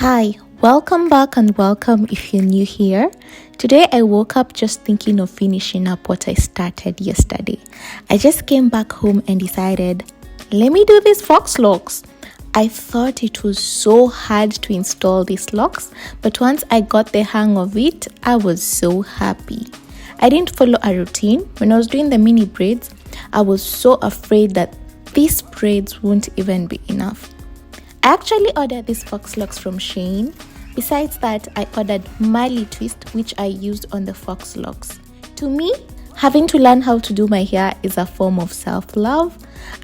Hi, welcome back and welcome if you're new here. Today I woke up just thinking of finishing up what I started yesterday. I just came back home and decided, let me do these Faux Locs. I thought it was so hard to install these locks, but once I got the hang of it, I was so happy. I didn't follow a routine. When I was doing the mini braids, I was so afraid that these braids won't even be enough. I actually ordered these Faux Locs from Shein. Besides that, I ordered Mali Twist, which I used on the Faux Locs. To me, having to learn how to do my hair is a form of self-love.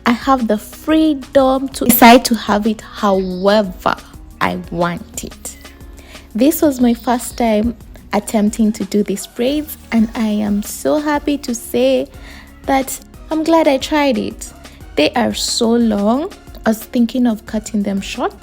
I have the freedom to decide to have it however I want it. This was my first time attempting to do these braids, and I am so happy to say that I'm glad I tried it. They are so long. I was thinking of cutting them short,